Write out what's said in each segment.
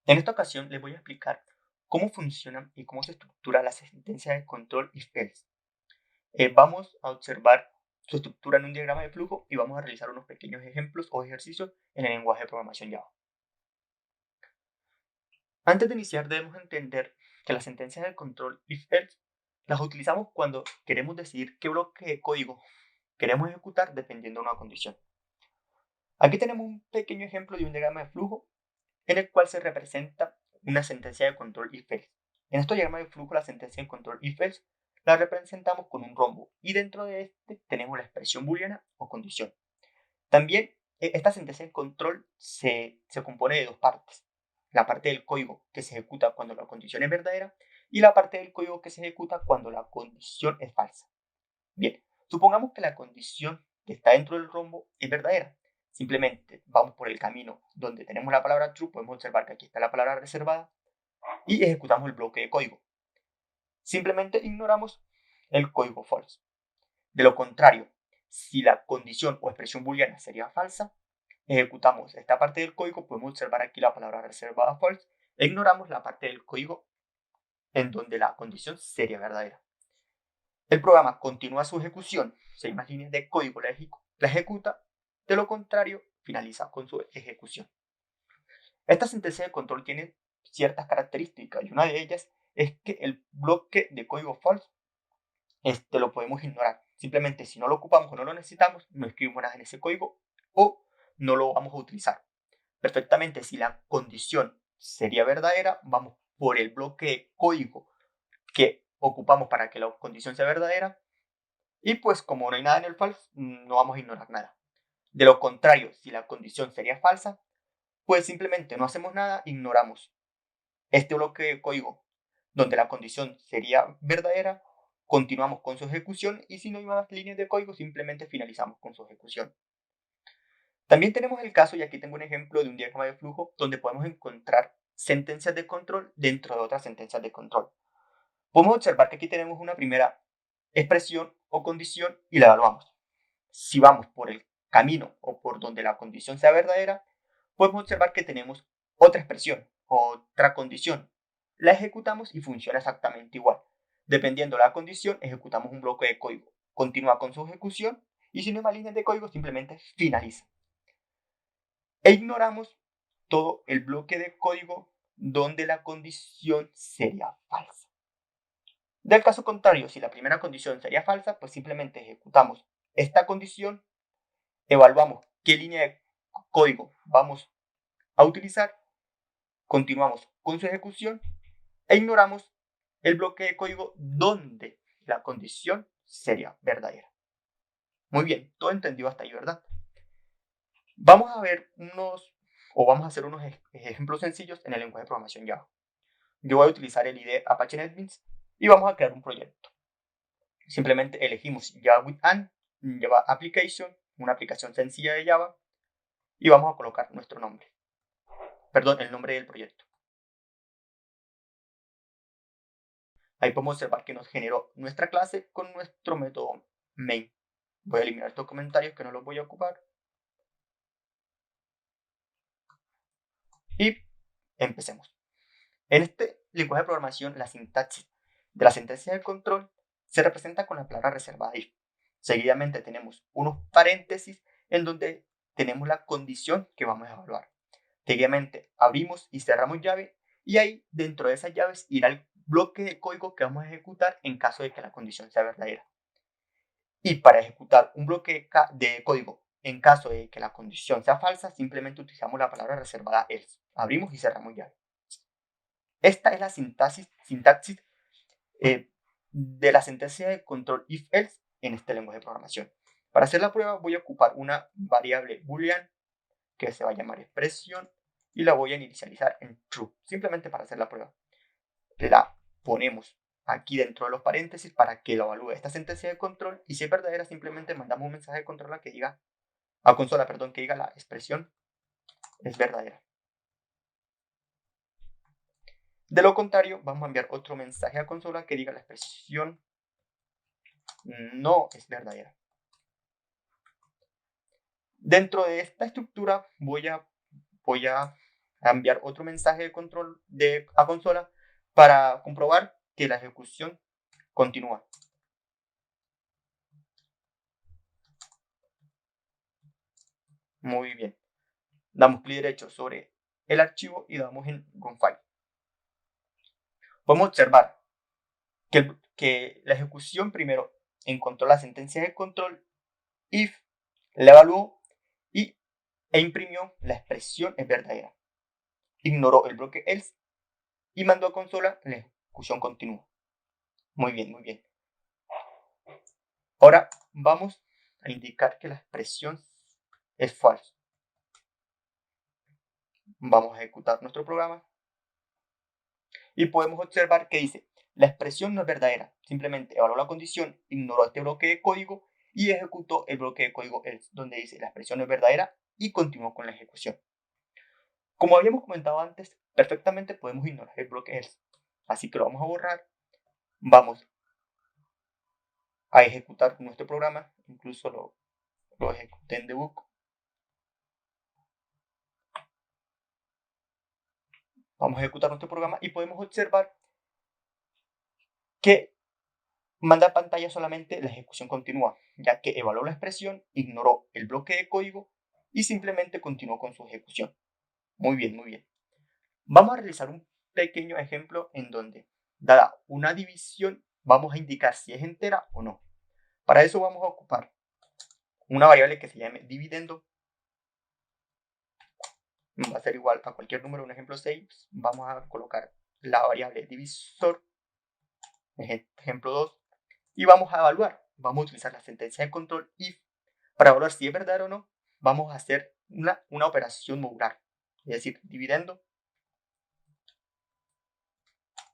En esta ocasión les voy a explicar cómo funcionan y cómo se estructura la sentencia de control if-else. Vamos a observar su estructura en un diagrama de flujo y vamos a realizar unos pequeños ejemplos o ejercicios en el lenguaje de programación Java. Antes de iniciar debemos entender que las sentencias de control if-else las utilizamos cuando queremos decidir qué bloque de código queremos ejecutar dependiendo de una condición. Aquí tenemos un pequeño ejemplo de un diagrama de flujo en el cual se representa una sentencia de control if-else. En este diagrama de flujo, la sentencia de control if-else la representamos con un rombo y dentro de este tenemos la expresión booleana o condición. También esta sentencia de control se compone de dos partes. La parte del código que se ejecuta cuando la condición es verdadera y la parte del código que se ejecuta cuando la condición es falsa. Bien, supongamos que la condición que está dentro del rombo es verdadera. Simplemente vamos por el camino donde tenemos la palabra true, podemos observar que aquí está la palabra reservada y ejecutamos el bloque de código. Simplemente ignoramos el código false. De lo contrario, si la condición o expresión booleana sería falsa, ejecutamos esta parte del código, podemos observar aquí la palabra reservada false e ignoramos la parte del código en donde la condición sería verdadera. El programa continúa su ejecución, 6 más líneas de código la ejecuta, de lo contrario, finaliza con su ejecución. Esta sentencia de control tiene ciertas características y una de ellas es que el bloque de código false lo podemos ignorar. Simplemente si no lo ocupamos o no lo necesitamos, no escribimos nada en ese código o no lo vamos a utilizar. Perfectamente, si la condición sería verdadera, vamos por el bloque de código que ocupamos para que la condición sea verdadera. Y pues como no hay nada en el false, no vamos a ignorar nada. De lo contrario, si la condición sería falsa, pues simplemente no hacemos nada, ignoramos este bloque de código donde la condición sería verdadera, continuamos con su ejecución y si no hay más líneas de código, simplemente finalizamos con su ejecución. También tenemos el caso, y aquí tengo un ejemplo de un diagrama de flujo, donde podemos encontrar sentencias de control dentro de otras sentencias de control. Podemos observar que aquí tenemos una primera expresión o condición y la evaluamos. Si vamos por el camino o por donde la condición sea verdadera, podemos observar que tenemos otra expresión, otra condición. La ejecutamos y funciona exactamente igual. Dependiendo de la condición, ejecutamos un bloque de código. Continúa con su ejecución y si no hay más líneas de código, simplemente finaliza. E ignoramos todo el bloque de código donde la condición sería falsa. Del caso contrario, si la primera condición sería falsa, pues simplemente ejecutamos esta condición, evaluamos qué línea de código vamos a utilizar, continuamos con su ejecución e ignoramos el bloque de código donde la condición sería verdadera. Muy bien, todo entendido hasta ahí, ¿verdad? Vamos a ver vamos a hacer unos ejemplos sencillos en el lenguaje de programación Java. Yo voy a utilizar el IDE Apache NetBeans y vamos a crear un proyecto. Simplemente elegimos Java with An, Java Application, una aplicación sencilla de Java, y vamos a colocar nuestro nombre. Perdón, el nombre del proyecto. Ahí podemos observar que nos generó nuestra clase con nuestro método main. Voy a eliminar estos comentarios que no los voy a ocupar. Y empecemos. En este lenguaje de programación, la sintaxis de la sentencia de control se representa con la palabra reservada if. Seguidamente tenemos unos paréntesis en donde tenemos la condición que vamos a evaluar. Seguidamente abrimos y cerramos llave y ahí dentro de esas llaves irá el bloque de código que vamos a ejecutar en caso de que la condición sea verdadera. Y para ejecutar un bloque de código en caso de que la condición sea falsa, simplemente utilizamos la palabra reservada else. Abrimos y cerramos llave. Esta es la sintaxis de la sentencia de control if-else en este lenguaje de programación. Para hacer la prueba voy a ocupar una variable boolean que se va a llamar expresión y la voy a inicializar en true, simplemente para hacer la prueba. La ponemos aquí dentro de los paréntesis para que lo evalúe esta sentencia de control y si es verdadera simplemente mandamos un mensaje de control a consola, que diga la expresión es verdadera. De lo contrario, vamos a enviar otro mensaje a consola que diga la expresión no es verdadera. Dentro de esta estructura voy a a enviar otro mensaje de control a consola para comprobar que la ejecución continúa. Muy bien. Damos clic derecho sobre el archivo y damos en Run File. Podemos observar que la ejecución primero encontró la sentencia de control if, la evaluó e imprimió la expresión es verdadera. Ignoró el bloque else y mandó a consola la ejecución continua. Muy bien, muy bien. Ahora vamos a indicar que la expresión es falsa. Vamos a ejecutar nuestro programa y podemos observar que dice, la expresión no es verdadera, simplemente evaluó la condición, ignoró este bloque de código y ejecutó el bloque de código else, donde dice la expresión no es verdadera y continuó con la ejecución. Como habíamos comentado antes, perfectamente podemos ignorar el bloque else, así que lo vamos a borrar. Vamos a ejecutar nuestro programa, incluso lo ejecuté en debug. Vamos a ejecutar nuestro programa y podemos observar que manda a pantalla solamente la ejecución continua, ya que evaluó la expresión, ignoró el bloque de código y simplemente continuó con su ejecución. Muy bien, muy bien. Vamos a realizar un pequeño ejemplo en donde, dada una división, vamos a indicar si es entera o no. Para eso vamos a ocupar una variable que se llame dividendo. Va a ser igual a cualquier número, un ejemplo 6. Vamos a colocar la variable divisor, ejemplo 2, y vamos a evaluar. Vamos a utilizar la sentencia de control if para evaluar si es verdadero o no. Vamos a hacer una operación modular, es decir, dividendo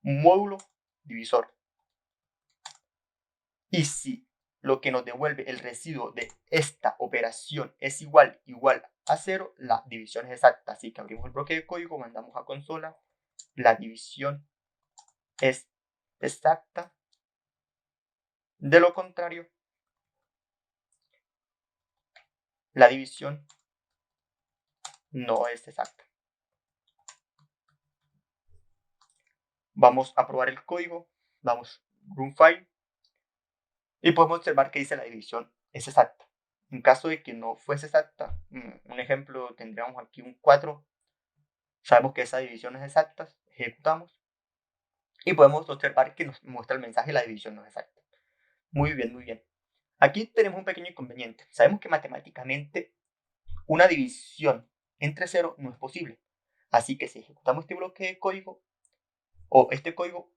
módulo divisor. Y si lo que nos devuelve el residuo de esta operación es igual a 0, la división es exacta. Así que abrimos el bloque de código, mandamos a consola, la división es exacta. De lo contrario, la división no es exacta. Vamos a probar el código, damos run file y podemos observar que dice la división es exacta. En caso de que no fuese exacta, un ejemplo, tendríamos aquí un 4. Sabemos que esa división es exacta, ejecutamos y podemos observar que nos muestra el mensaje la división no es exacta. Muy bien, muy bien. Aquí tenemos un pequeño inconveniente. Sabemos que matemáticamente una división entre 0 no es posible. Así que si ejecutamos este bloque de código o este código,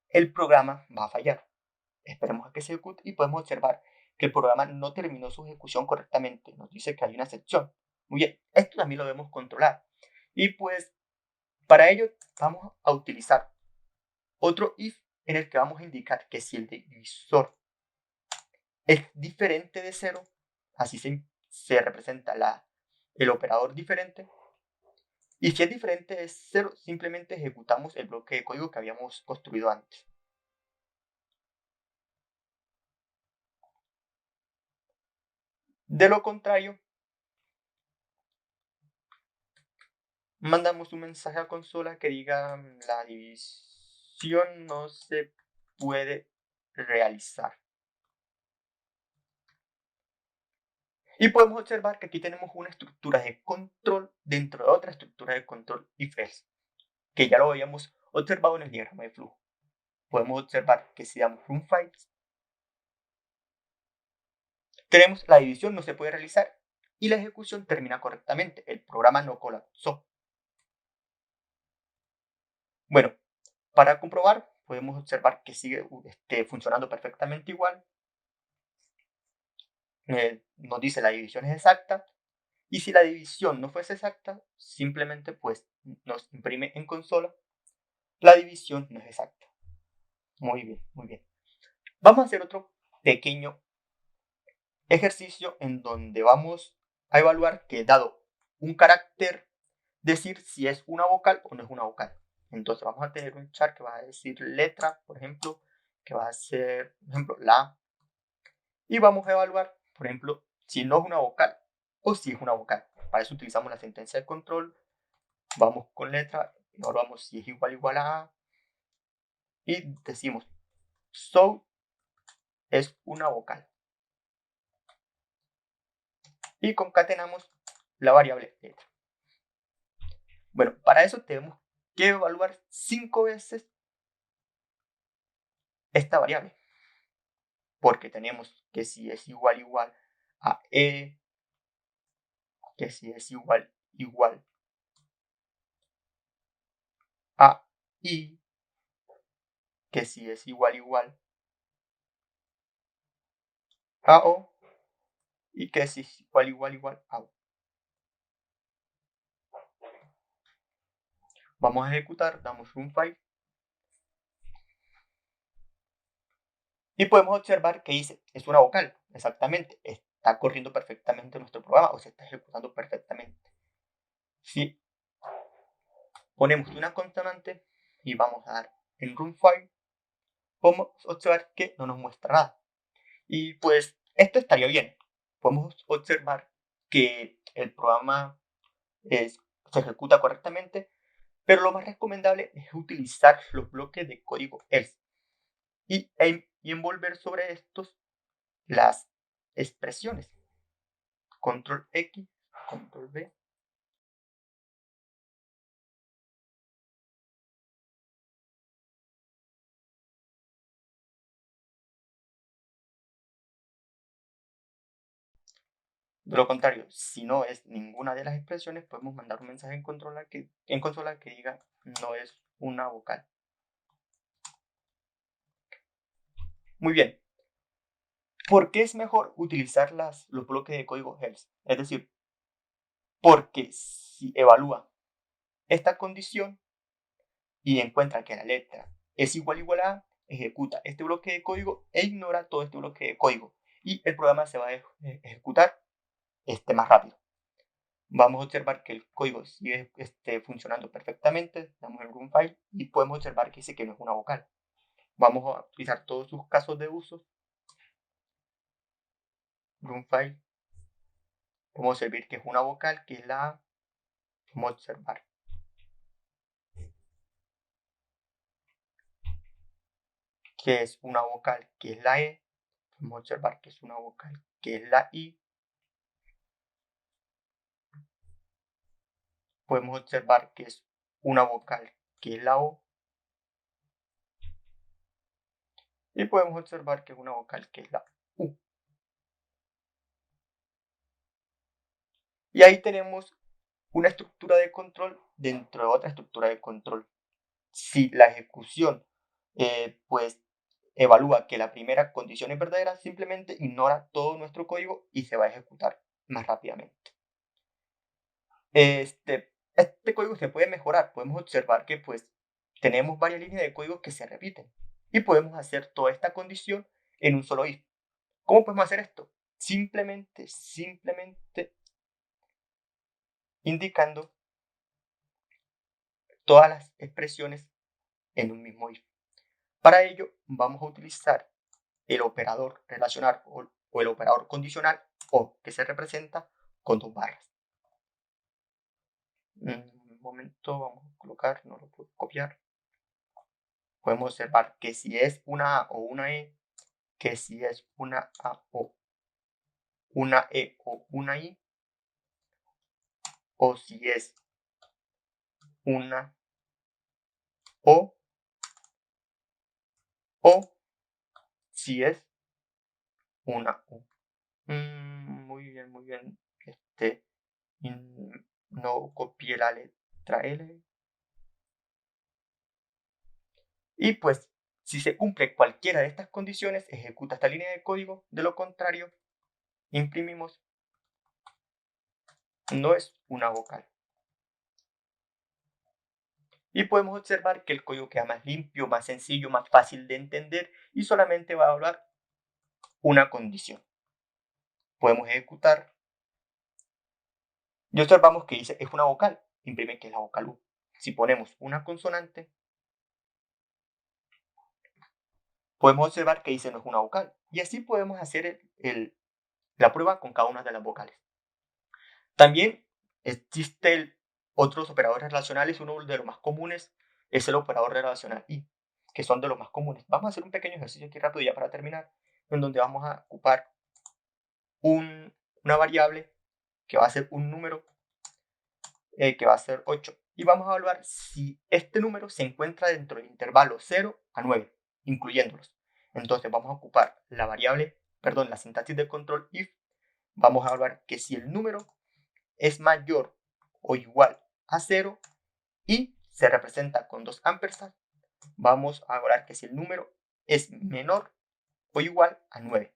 el programa va a fallar. Esperemos a que se ejecute y podemos observar que el programa no terminó su ejecución correctamente. Nos dice que hay una excepción. Muy bien, esto también lo debemos controlar. Y pues para ello vamos a utilizar otro if en el que vamos a indicar que si el divisor es diferente de 0, así se representa el operador diferente. Y si es diferente de 0, simplemente ejecutamos el bloque de código que habíamos construido antes. De lo contrario, mandamos un mensaje a consola que diga la división no se puede realizar. Y podemos observar que aquí tenemos una estructura de control dentro de otra estructura de control if else, que ya lo habíamos observado en el diagrama de flujo. Podemos observar que si damos run files, tenemos la división no se puede realizar y la ejecución termina correctamente. El programa no colapsó. Bueno, para comprobar, podemos observar que sigue funcionando perfectamente igual. Nos dice la división es exacta. Y si la división no fuese exacta, simplemente pues nos imprime en consola la división no es exacta. Muy bien, muy bien. Vamos a hacer otro pequeño ejercicio en donde vamos a evaluar que dado un carácter, decir si es una vocal o no es una vocal. Entonces vamos a tener un char que va a decir letra, por ejemplo, que va a ser, por ejemplo, la. Y vamos a evaluar, por ejemplo, si no es una vocal o si es una vocal. Para eso utilizamos la sentencia de control Vamos con letra, evaluamos si es igual a y decimos so es una vocal. Y concatenamos la variable letra. Bueno, para eso tenemos que evaluar 5 veces esta variable. Porque tenemos que si es igual a E, que si es igual a I, que si es igual a O, y que si es igual a O. Vamos a ejecutar, damos un file y podemos observar que dice, es una vocal, exactamente, está corriendo perfectamente nuestro programa o se está ejecutando perfectamente. Si ponemos una consonante y vamos a dar en run file, podemos observar que no nos muestra nada. Y pues esto estaría bien. Podemos observar que el programa se ejecuta correctamente, pero lo más recomendable es utilizar los bloques de código else y envolver sobre estos las expresiones. Control X, Control V. De lo contrario, si no es ninguna de las expresiones, podemos mandar un mensaje en consola que diga no es una vocal. Muy bien. ¿Por qué es mejor utilizar los bloques de código else? Es decir, porque si evalúa esta condición y encuentra que la letra es igual a, ejecuta este bloque de código e ignora todo este bloque de código. Y el programa se va a ejecutar más rápido. Vamos a observar que el código sigue funcionando perfectamente. Damos el run file y podemos observar que dice que no es una vocal. Vamos a utilizar todos sus casos de uso. Run file. Podemos observar que es una vocal, que es la A. Vamos a observar que es una vocal, que es la E. Vamos a observar que es una vocal, que es la I. Podemos observar que es una vocal, que es la O. Y podemos observar que es una vocal, que es la U. Y ahí tenemos una estructura de control dentro de otra estructura de control. Si la ejecución pues evalúa que la primera condición es verdadera, simplemente ignora todo nuestro código y se va a ejecutar más rápidamente. Este código se puede mejorar. Podemos observar que pues tenemos varias líneas de código que se repiten y podemos hacer toda esta condición en un solo if. ¿Cómo podemos hacer esto? Simplemente indicando todas las expresiones en un mismo if. Para ello vamos a utilizar el operador relacional o el operador condicional o que se representa con 2 barras. Un momento, vamos a colocar, no lo puedo copiar. Podemos observar que si es una A o una E, que si es una A o una E o una I, o si es una O, o si es una U. Muy bien, muy bien. No copié la letra L. Y pues, si se cumple cualquiera de estas condiciones, ejecuta esta línea de código. De lo contrario, imprimimos no es una vocal. Y podemos observar que el código queda más limpio, más sencillo, más fácil de entender y solamente va a evaluar una condición. Podemos ejecutar y observamos que dice es una vocal, imprime que es la vocal U. Si ponemos una consonante, podemos observar que dice no es una vocal. Y así podemos hacer la prueba con cada una de las vocales. También existe Otros operadores relacionales, uno de los más comunes es el operador relacional y, que son de los más comunes. Vamos a hacer un pequeño ejercicio aquí rápido ya para terminar, en donde vamos a ocupar una variable que va a ser un número que va a ser 8. Y vamos a evaluar si este número se encuentra dentro del intervalo 0 a 9, incluyéndolos. Entonces vamos a ocupar la variable, perdón, la sintaxis de control if. Vamos a evaluar que si el número es mayor o igual a 0 y se representa con dos ampersand, vamos a evaluar que si el número es menor o igual a 9.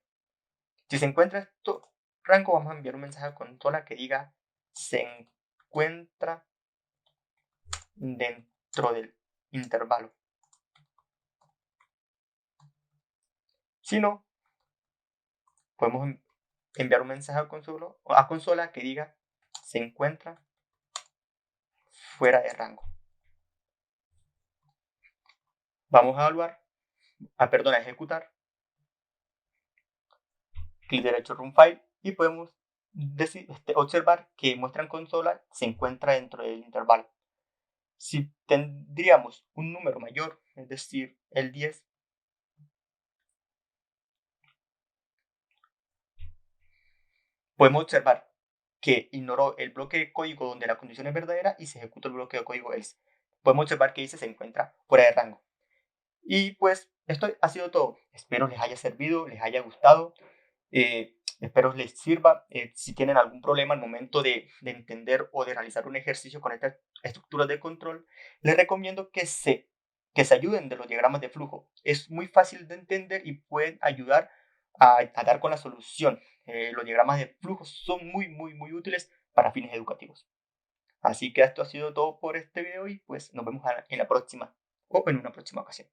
Si se encuentra esto rango, vamos a enviar un mensaje a consola que diga se encuentra dentro del intervalo. Si no, podemos enviar un mensaje a consola que diga se encuentra fuera de rango. Vamos a evaluar, a ejecutar, clic derecho Run File y podemos observar que muestra en consola se encuentra dentro del intervalo. Si tendríamos un número mayor, es decir, el 10, podemos observar que ignoró el bloque de código donde la condición es verdadera y se ejecuta el bloque de código else. Podemos observar que dice se encuentra fuera de rango. Y pues esto ha sido todo. Espero les haya servido, les haya gustado. Espero les sirva. Si tienen algún problema al momento de entender o de realizar un ejercicio con estas estructuras de control, les recomiendo que se ayuden de los diagramas de flujo. Es muy fácil de entender y pueden ayudar a dar con la solución. Los diagramas de flujo son muy útiles para fines educativos. Así que esto ha sido todo por este video y pues nos vemos en la próxima o en una próxima ocasión.